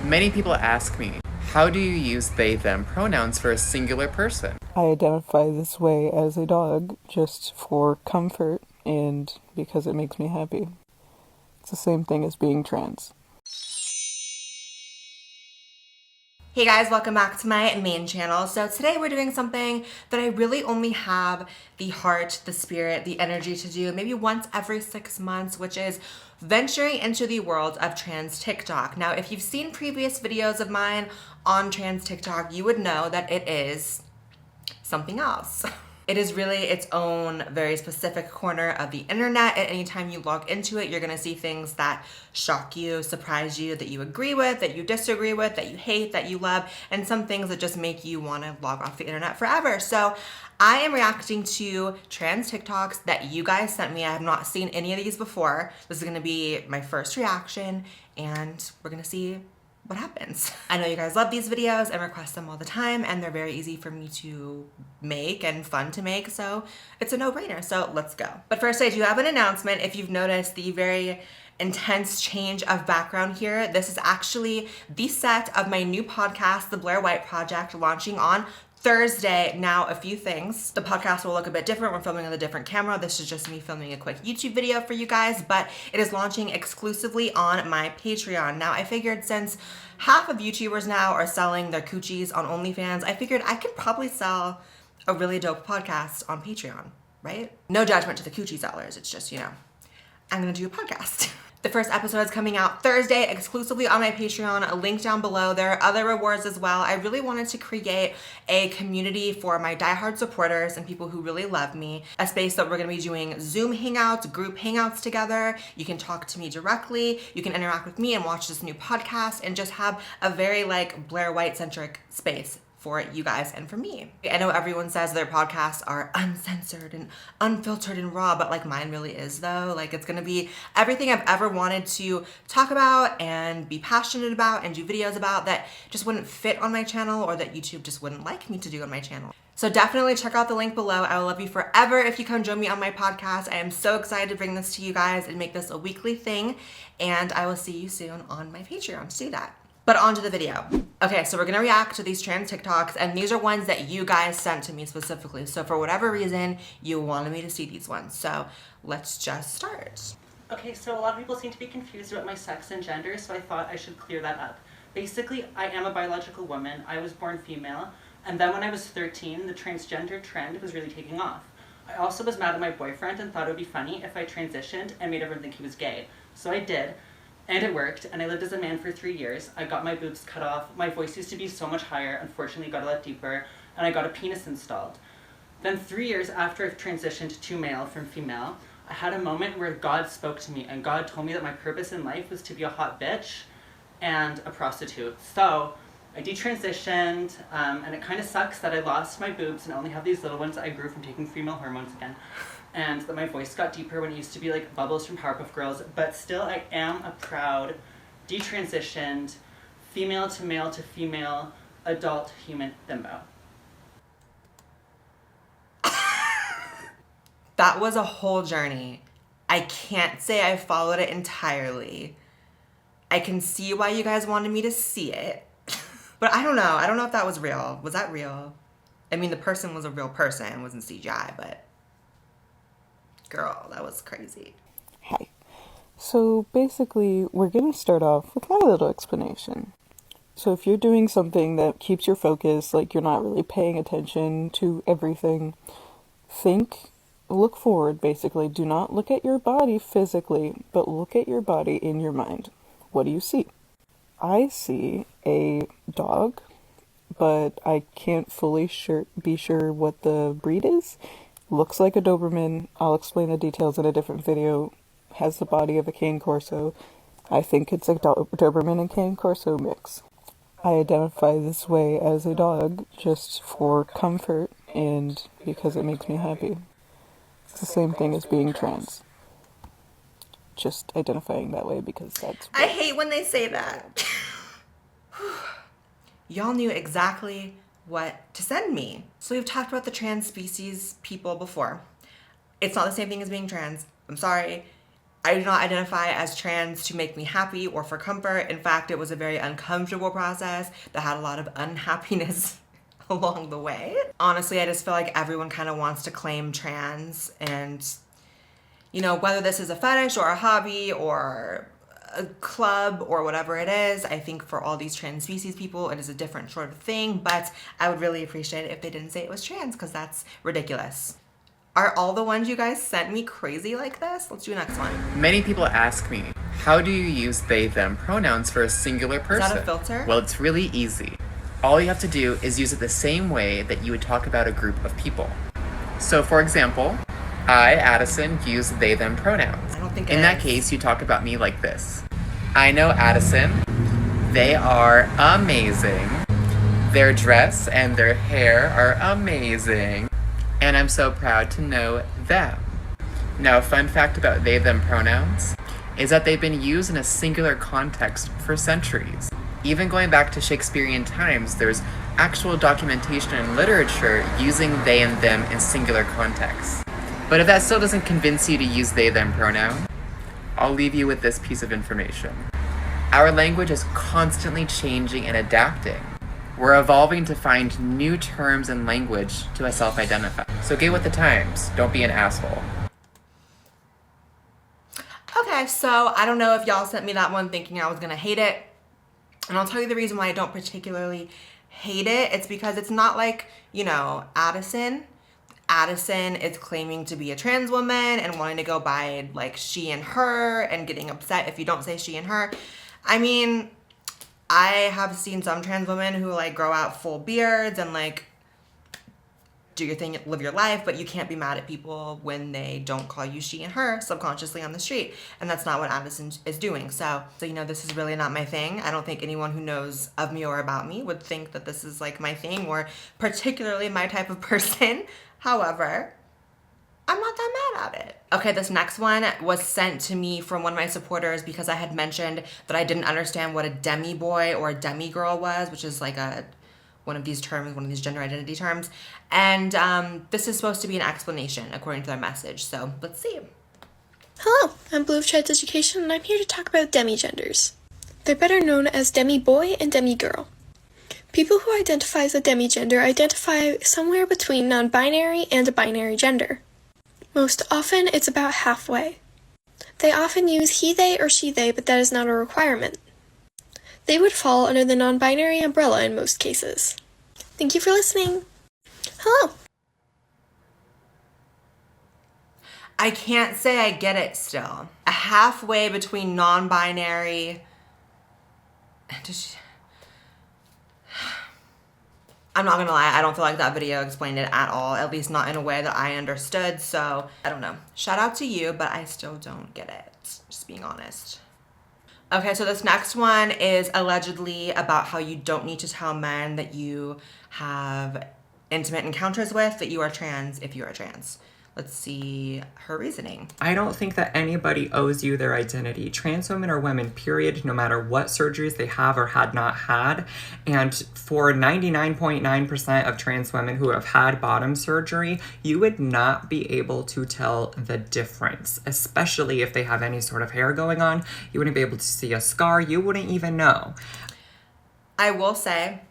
Many people ask me, how do you use they, them pronouns for a singular person? I identify this way as a dog just for comfort and because it makes me happy. It's the same thing as being trans. Hey guys, welcome back to my main channel. So today we're doing something that I really only have the heart, the spirit, the energy to do maybe once every 6 months, which is venturing into the world of trans TikTok. Now, if you've seen previous videos of mine on trans TikTok, you would know that it is something else. It is really its own very specific corner of the internet, and anytime you log into it, you're gonna see things that shock you, surprise you, that you agree with, that you disagree with, that you hate, that you love, and some things that just make you wanna log off the internet forever. So I am reacting to trans TikToks that you guys sent me. I have not seen any of these before. This is gonna be my first reaction, and we're gonna see what happens. I know you guys love these videos and request them all the time, and they're very easy for me to make and fun to make, so it's a no-brainer, so let's go. But first, I do have an announcement. If you've noticed the very intense change of background here, this is actually the set of my new podcast, The Blaire White Project, launching on Thursday. Now, a few things. The podcast will look a bit different. We're filming with a different camera. This is just me filming a quick YouTube video for you guys, but it is launching exclusively on my Patreon. Now, I figured since half of YouTubers now are selling their coochies on OnlyFans, I figured I could probably sell a really dope podcast on Patreon, right? No judgment to the coochie sellers. It's just, you know, I'm gonna do a podcast. The first episode is coming out Thursday exclusively on my Patreon, a link down below. There are other rewards as well. I really wanted to create a community for my diehard supporters and people who really love me, a space that we're gonna be doing Zoom hangouts, group hangouts together. You can talk to me directly, you can interact with me and watch this new podcast and just have a very like Blaire White centric space for you guys and for me. I know everyone says their podcasts are uncensored and unfiltered and raw, but like mine really is though. Like it's gonna be everything I've ever wanted to talk about and be passionate about and do videos about that just wouldn't fit on my channel or that YouTube just wouldn't like me to do on my channel. So definitely check out the link below. I will love you forever if you come join me on my podcast. I am so excited to bring this to you guys and make this a weekly thing, and I will see you soon on my Patreon to do that. But on to the video. Okay, so we're gonna react to these trans TikToks, and these are ones that you guys sent to me specifically. So for whatever reason, you wanted me to see these ones. So let's just start. Okay, so a lot of people seem to be confused about my sex and gender, so I thought I should clear that up. Basically, I am a biological woman. I was born female, and then when I was 13, the transgender trend was really taking off. I also was mad at my boyfriend and thought it would be funny if I transitioned and made everyone think he was gay. So I did. And it worked, and I lived as a man for 3 years. I got my boobs cut off. My voice used to be so much higher, unfortunately got a lot deeper, and I got a penis installed. Then 3 years after I transitioned to male from female, I had a moment where God spoke to me, and God told me that my purpose in life was to be a hot bitch and a prostitute. So I detransitioned, and it kind of sucks that I lost my boobs and only have these little ones that I grew from taking female hormones again. And that my voice got deeper when it used to be like Bubbles from Powerpuff Girls, but still I am a proud, detransitioned, female to male to female, adult human bimbo. That was a whole journey. I can't say I followed it entirely. I can see why you guys wanted me to see it, but I don't know. I don't know if that was real. Was that real? I mean, the person was a real person, it wasn't CGI, but girl, that was crazy. Hi. So basically, we're going to start off with my little explanation. So if you're doing something that keeps your focus, like you're not really paying attention to everything, look forward basically. Do not look at your body physically, but look at your body in your mind. What do you see? I see a dog, but I can't fully be sure what the breed is. Looks like a Doberman. I'll explain the details in a different video. Has the body of a Cane Corso. I think it's a Doberman and Cane Corso mix. I identify this way as a dog just for comfort and because it makes me happy. It's the same thing as being trans. Just identifying that way because that's I hate when they say that. Y'all knew exactly what to send me. So we've talked about the trans species people before. It's not the same thing as being trans. I'm sorry. I do not identify as trans to make me happy or for comfort. In fact, it was a very uncomfortable process that had a lot of unhappiness along the way. Honestly, I just feel like everyone kind of wants to claim trans, and you know, whether this is a fetish or a hobby or a club or whatever it is, I think for all these trans species people, it is a different sort of thing, but I would really appreciate it if they didn't say it was trans, because that's ridiculous. Are all the ones you guys sent me crazy like this? Let's do the next one. Many people ask me, how do you use they, them pronouns for a singular person? Is that a filter? Well, it's really easy. All you have to do is use it the same way that you would talk about a group of people. So for example, I, Addison, use they, them pronouns. I don't think in that case, you talk about me like this. I know Addison. They are amazing. Their dress and their hair are amazing. And I'm so proud to know them. Now, a fun fact about they, them pronouns is that they've been used in a singular context for centuries. Even going back to Shakespearean times, there's actual documentation in literature using they and them in singular contexts. But if that still doesn't convince you to use they, them pronoun, I'll leave you with this piece of information. Our language is constantly changing and adapting. We're evolving to find new terms and language to self-identify. So get with the times. Don't be an asshole. Okay, so I don't know if y'all sent me that one thinking I was gonna hate it. And I'll tell you the reason why I don't particularly hate it. It's because it's not like, you know, Addison. Addison is claiming to be a trans woman and wanting to go by like she and her and getting upset if you don't say she and her. I mean, I have seen some trans women who like grow out full beards and like do your thing, live your life, but you can't be mad at people when they don't call you she and her subconsciously on the street. And that's not what Addison is doing. So you know, this is really not my thing. I don't think anyone who knows of me or about me would think that this is like my thing or particularly my type of person. However, I'm not that mad at it. Okay, this next one was sent to me from one of my supporters because I had mentioned that I didn't understand what a demi boy or a demi girl was, which is like one of these terms, one of these gender identity terms. And this is supposed to be an explanation according to their message. So let's see. Hello, I'm Blue of Child's Education, and I'm here to talk about demi-genders. They're better known as demi-boy and demi-girl. People who identify as a demi-gender identify somewhere between non-binary and a binary gender. Most often, it's about halfway. They often use he, they, or she, they, but that is not a requirement. They would fall under the non-binary umbrella in most cases. Thank you for listening. Hello. I can't say I get it still. A halfway between non-binary. I'm not gonna lie, I don't feel like that video explained it at all, at least not in a way that I understood, so I don't know. Shout out to you, but I still don't get it, just being honest. Okay, so this next one is allegedly about how you don't need to tell men that you have intimate encounters with, that you are trans if you are trans. Let's see her reasoning. I don't think that anybody owes you their identity. Trans women are women, period, no matter what surgeries they have or had not had. And for 99.9% of trans women who have had bottom surgery, you would not be able to tell the difference, especially if they have any sort of hair going on. You wouldn't be able to see a scar. You wouldn't even know. I will say,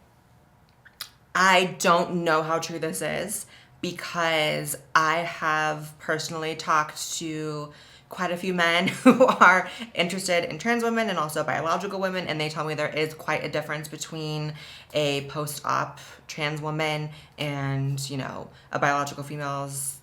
I don't know how true this is, because I have personally talked to quite a few men who are interested in trans women and also biological women, and they tell me there is quite a difference between a post-op trans woman and, you know, a biological female's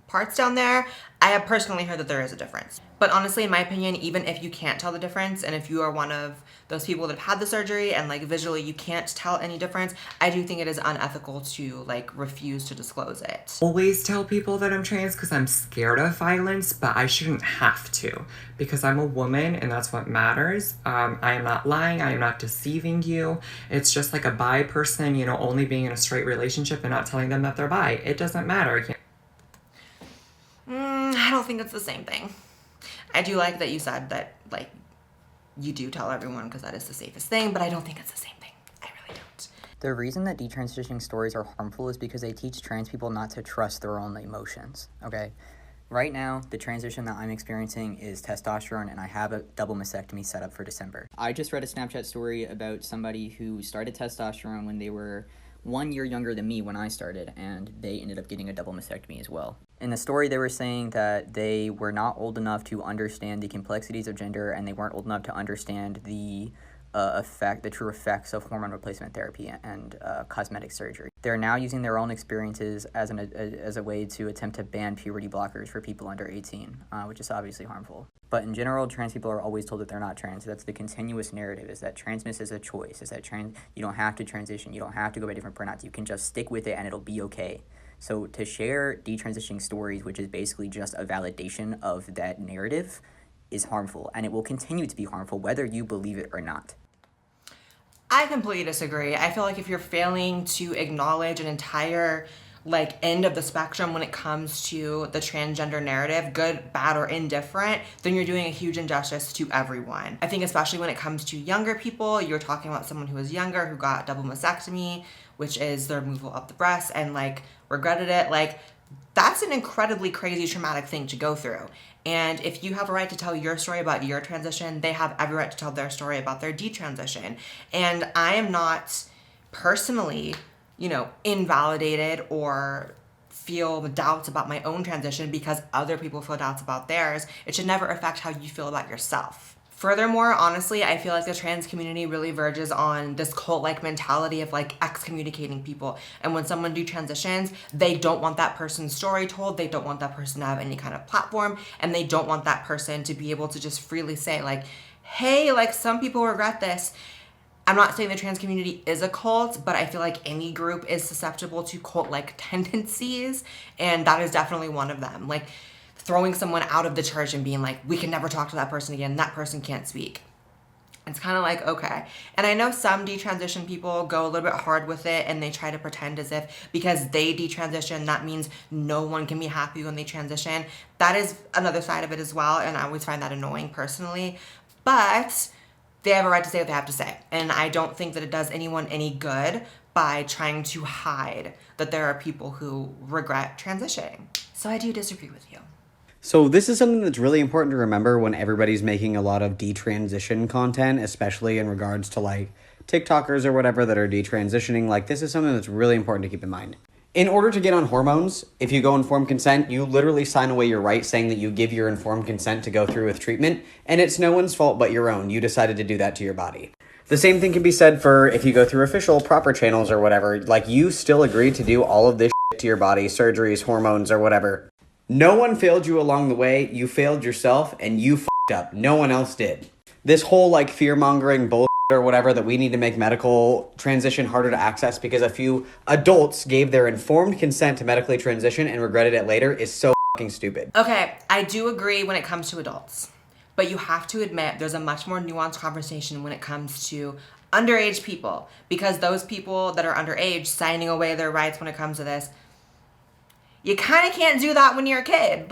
parts down there. I have personally heard that there is a difference. But honestly, in my opinion, even if you can't tell the difference, and if you are one of those people that have had the surgery and like visually you can't tell any difference, I do think it is unethical to like refuse to disclose it. Always tell people that I'm trans because I'm scared of violence, but I shouldn't have to because I'm a woman and that's what matters. I am not lying. I am not deceiving you. It's just like a bi person, you know, only being in a straight relationship and not telling them that they're bi. It doesn't matter. I don't think it's the same thing. I do like that you said that, like, you do tell everyone because that is the safest thing, but I don't think it's the same thing. I really don't. The reason that detransitioning stories are harmful is because they teach trans people not to trust their own emotions, okay? Right now, the transition that I'm experiencing is testosterone, and I have a double mastectomy set up for December. I just read a Snapchat story about somebody who started testosterone when they were 1 year younger than me when I started, and they ended up getting a double mastectomy as well. In the story, they were saying that they were not old enough to understand the complexities of gender, and they weren't old enough to understand the true effects of hormone replacement therapy and cosmetic surgery. They're now using their own experiences as a way to attempt to ban puberty blockers for people under 18, which is obviously harmful. But in general, trans people are always told that they're not trans. That's the continuous narrative, is that transness is a choice, is that you don't have to transition, you don't have to go by different pronouns, you can just stick with it and it'll be okay. So to share detransitioning stories, which is basically just a validation of that narrative, is harmful, and it will continue to be harmful whether you believe it or not. I completely disagree. I feel like if you're failing to acknowledge an entire end of the spectrum when it comes to the transgender narrative, good, bad, or indifferent, then you're doing a huge injustice to everyone. I think especially when it comes to younger people, you're talking about someone who was younger, who got double mastectomy, which is the removal of the breast, and regretted it. That's an incredibly crazy, traumatic thing to go through. And if you have a right to tell your story about your transition, they have every right to tell their story about their detransition. And I am not personally, invalidated or feel doubts about my own transition because other people feel doubts about theirs. It should never affect how you feel about yourself. Furthermore, honestly, I feel like the trans community really verges on this cult-like mentality of excommunicating people. And when someone detransitions, they don't want that person's story told. They don't want that person to have any kind of platform. And they don't want that person to be able to just freely say hey, some people regret this. I'm not saying the trans community is a cult, but I feel like any group is susceptible to cult-like tendencies. And that is definitely one of them. Throwing someone out of the church and being we can never talk to that person again, that person can't speak. It's kind of okay. And I know some detransition people go a little bit hard with it and they try to pretend as if because they detransition, that means no one can be happy when they transition. That is another side of it as well, and I always find that annoying personally. But they have a right to say what they have to say. And I don't think that it does anyone any good by trying to hide that there are people who regret transitioning. So I do disagree with you. So this is something that's really important to remember when everybody's making a lot of detransition content, especially in regards to TikTokers or whatever that are detransitioning. This is something that's really important to keep in mind. In order to get on hormones, if you go informed consent, you literally sign away your rights saying that you give your informed consent to go through with treatment, and it's no one's fault but your own. You decided to do that to your body. The same thing can be said for if you go through official proper channels or whatever. You still agreed to do all of this shit to your body, surgeries, hormones, or whatever. No one failed you along the way. You failed yourself, and you f***ed up. No one else did. This whole fear-mongering bullshit or whatever that we need to make medical transition harder to access because a few adults gave their informed consent to medically transition and regretted it later is so fucking stupid. Okay, I do agree when it comes to adults, but you have to admit there's a much more nuanced conversation when it comes to underage people, because those people that are underage signing away their rights when it comes to this, you kind of can't do that when you're a kid.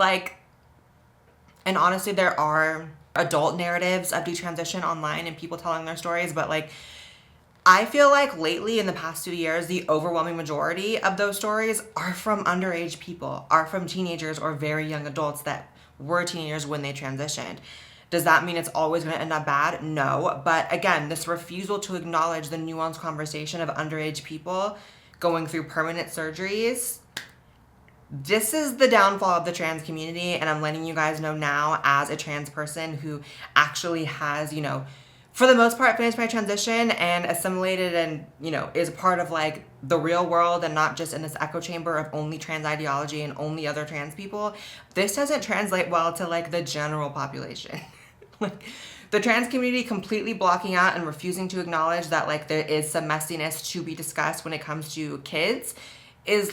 And honestly, there are adult narratives of detransition online and people telling their stories, but I feel lately in the past 2 years, the overwhelming majority of those stories are from underage people, are from teenagers or very young adults that were teenagers when they transitioned. Does that mean it's always going to end up bad? No. But again, this refusal to acknowledge the nuanced conversation of underage people going through permanent surgeries, this is the downfall of the trans community, and I'm letting you guys know now as a trans person who actually has, for the most part finished my transition and assimilated and, is a part of the real world and not just in this echo chamber of only trans ideology and only other trans people. This doesn't translate well to the general population. The trans community completely blocking out and refusing to acknowledge that there is some messiness to be discussed when it comes to kids is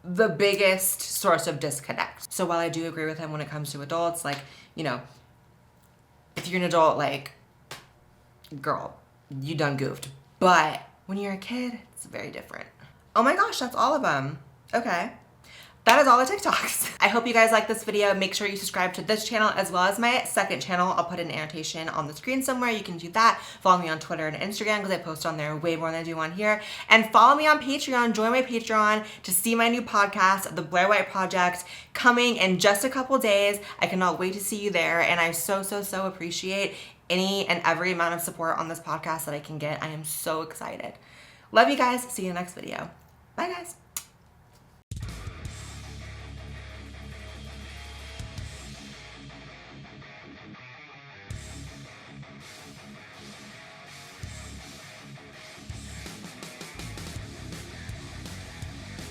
the biggest source of disconnect. So while I do agree with him when it comes to adults, if you're an adult, girl, you done goofed. But when you're a kid, it's very different. Oh my gosh, that's all of them. Okay. that is all the TikToks. I hope you guys like this video. Make sure you subscribe to this channel as well as my second channel. I'll put an annotation on the screen somewhere. You can do that. Follow me on Twitter and Instagram because I post on there way more than I do on here. And follow me on Patreon. Join my Patreon to see my new podcast, The Blaire White Project, coming in just a couple days. I cannot wait to see you there. And I so appreciate any and every amount of support on this podcast that I can get. I am so excited. Love you guys. See you in the next video. Bye guys.